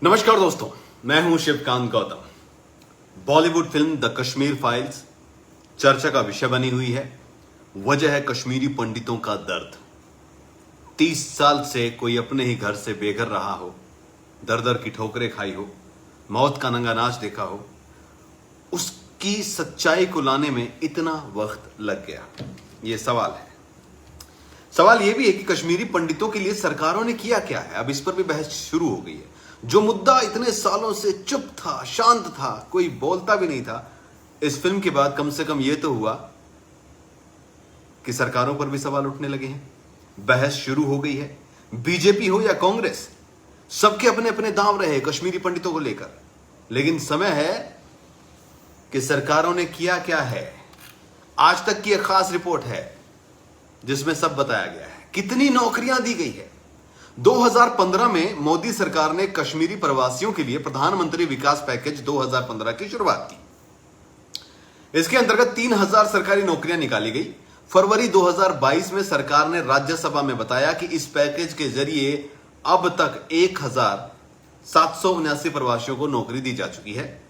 नमस्कार दोस्तों, मैं हूं Shivkant Gautam. Bollywood film the Kashmir files चर्चा का विषय बनी हुई है। वजह है कश्मीरी पंडितों का दर्द। 30 साल से कोई अपने ही घर से बेघर रहा हो, दर दर की ठोकरें खाई हो, मौत का नंगा नाच देखा हो, उसकी सच्चाई को लाने में इतना वक्त लग गया, यह सवाल है। सवाल यह भी है कि कश्मीरी पंडितों के लिए सरकारों ने किया क्या है। अब इस पर भी बहस शुरू हो गई है। जो मुद्दा इतने सालों से चुप था, शांत था, कोई बोलता भी नहीं था, इस फिल्म के बाद कम से कम यह तो हुआ कि सरकारों पर भी सवाल उठने लगे हैं। बहस शुरू हो गई है। बीजेपी हो या कांग्रेस, सबके अपने अपने दांव रहे कश्मीरी पंडितों को लेकर। लेकिन समय है कि सरकारों ने किया क्या है। आज तक की एक खास रिपोर्ट है जिसमें सब बताया गया है। कितनी नौकरियां दी गई है। 2015 में मोदी सरकार ने कश्मीरी प्रवासियों के लिए प्रधानमंत्री विकास पैकेज 2015 की शुरुआत की। इसके अंतर्गत 3000 सरकारी नौकरियां निकाली गई। फरवरी 2022 में सरकार ने राज्यसभा में बताया कि इस पैकेज के जरिए अब तक 1779 प्रवासियों को नौकरी दी जा चुकी है,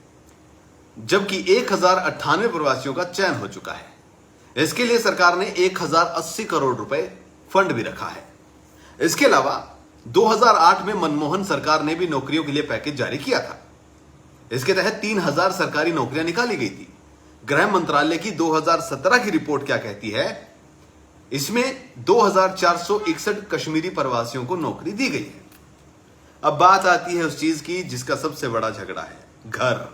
जबकि 1098 प्रवासियों का चयन हो चुका है। इसके लिए सरकार ने 1080 करोड़ रुपए फंड भी रखा है। इसके अलावा 2008 में मनमोहन सरकार ने भी नौकरियों के लिए पैकेज जारी किया था। इसके तहत 3000 सरकारी नौकरियां निकाली गई थी। गृह मंत्रालय की 2017 की रिपोर्ट क्या कहती है? इसमें 2461 कश्मीरी प्रवासियों को नौकरी दी गई है। अब बात आती है उस चीज की जिसका सबसे बड़ा झगड़ा है, घर।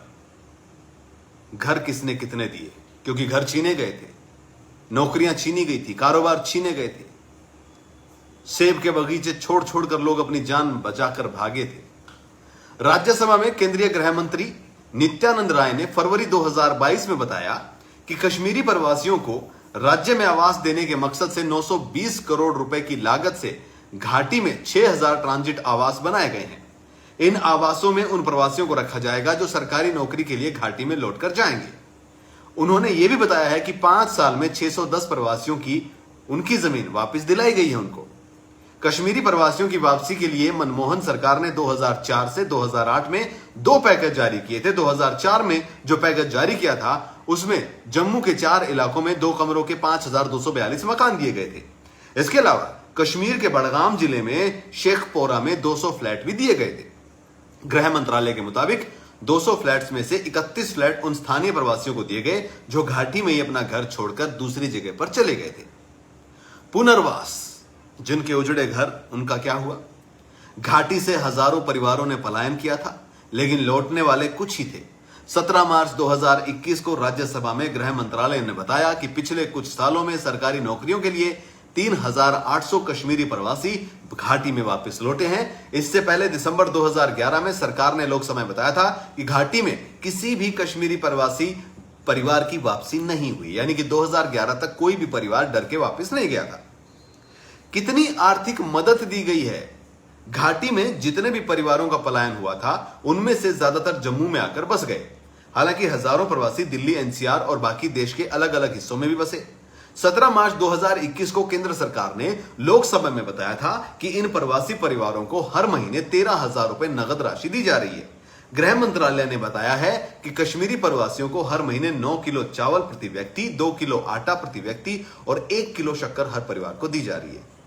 घर किसने कितने दिए? क्योंकि घर छीने गए थे, नौकरियां छीनी गई थी, कारोबार छीने गए थे, सेब के बगीचे छोड़ छोड़कर लोग अपनी जान बचाकर भागे थे। राज्यसभा में केंद्रीय गृह मंत्री नित्यानंद राय ने फरवरी 2022 में बताया कि कश्मीरी प्रवासियों को राज्य में आवास देने के मकसद से 920 करोड़ रुपए की लागत से घाटी में 6000 ट्रांजिट आवास बनाए गए हैं। इन आवासों में उन प्रवासियों को रखा जाएगा जो सरकारी नौकरी के लिए घाटी में लौटकर जाएंगे। उन्होंने यह भी बताया है कि 5 साल में 610 प्रवासियों की उनकी जमीन वापस दिलाई गई है उनको। कश्मीरी प्रवासियों की वापसी के लिए मनमोहन सरकार ने 2004 से 2008 में 2 पैकेज जारी किए थे। 2004 में जो पैकेज जारी किया था उसमें जम्मू के 4 इलाकों में 2 कमरों के 5242 मकान दिए गए थे। इसके अलावा कश्मीर के बड़गाम जिले में शेखपोरा में 200 फ्लैट भी दिए गए थे। गृह मंत्रालय के मुताबिक 200 फ्लैट्स में से 31 फ्लैट उन स्थानीय प्रवासियों को दिए गए जो घाटी में ही अपना घर छोड़कर दूसरी जगह पर चले गए थे। पुनर्वास, जिनके उजड़े घर, उनका क्या हुआ? घाटी से हजारों परिवारों ने पलायन किया था, लेकिन लौटने वाले कुछ ही थे। 17 मार्च 2021 को राज्यसभा में गृह मंत्रालय ने बताया कि पिछले कुछ सालों में सरकारी नौकरियों के लिए 3800 कश्मीरी प्रवासी घाटी में वापस लौटे हैं। इससे पहले दिसंबर 2011 में सरकार ने लोकसभा में बताया था कि घाटी में किसी भी कश्मीरी प्रवासी परिवार की वापसी नहीं हुई, यानी कि 2011 तक कोई भी परिवार डर के वापस नहीं गया था। कितनी आर्थिक मदद दी गई है? घाटी में जितने भी परिवारों का पलायन हुआ था उनमें से ज्यादातर जम्मू में आकर बस गए। हालांकि हजारों प्रवासी दिल्ली, एनसीआर और बाकी देश के अलग अलग हिस्सों में भी बसे। 17 मार्च 2021 को केंद्र सरकार ने लोकसभा में बताया था कि इन प्रवासी परिवारों को हर महीने 13,000 रुपए नगद राशि दी जा रही है। गृह मंत्रालय ने बताया है कि कश्मीरी प्रवासियों को हर महीने 9 किलो चावल प्रति व्यक्ति, 2 किलो आटा प्रति व्यक्ति और 1 किलो शक्कर हर परिवार को दी जा रही है।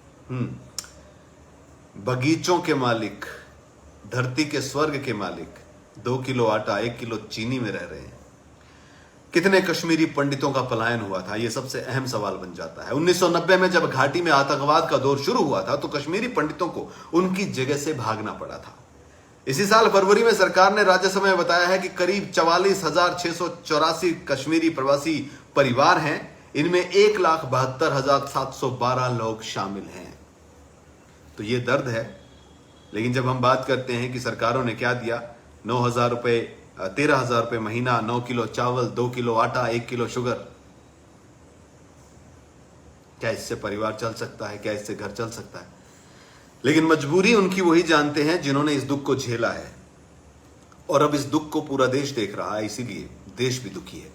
बगीचों के मालिक, धरती के स्वर्ग के मालिक 2 किलो आटा, 1 किलो चीनी में रह रहे हैं। कितने कश्मीरी पंडितों का पलायन हुआ था, यह सबसे अहम सवाल बन जाता है। 1990 में जब घाटी में आतंकवाद का दौर शुरू हुआ था तो कश्मीरी पंडितों को उनकी जगह से भागना पड़ा था। इसी साल फरवरी में सरकार ने राज्यसभा में बताया है कि करीब 44,684 कश्मीरी प्रवासी परिवार हैं। इनमें 1,72,712 लोग शामिल हैं। तो ये दर्द है। लेकिन जब हम बात करते हैं कि सरकारों ने क्या दिया, 9,000 रुपए, 13,000 रुपए महीना, 9 किलो चावल, 2 किलो आटा, 1 किलो शुगर, क्या इससे परिवार चल सकता है? क्या इससे घर चल सकता है? लेकिन मजबूरी उनकी वही जानते हैं जिन्होंने इस दुख को झेला है। और अब इस दुख को पूरा देश देख रहा है, इसीलिए देश भी दुखी है।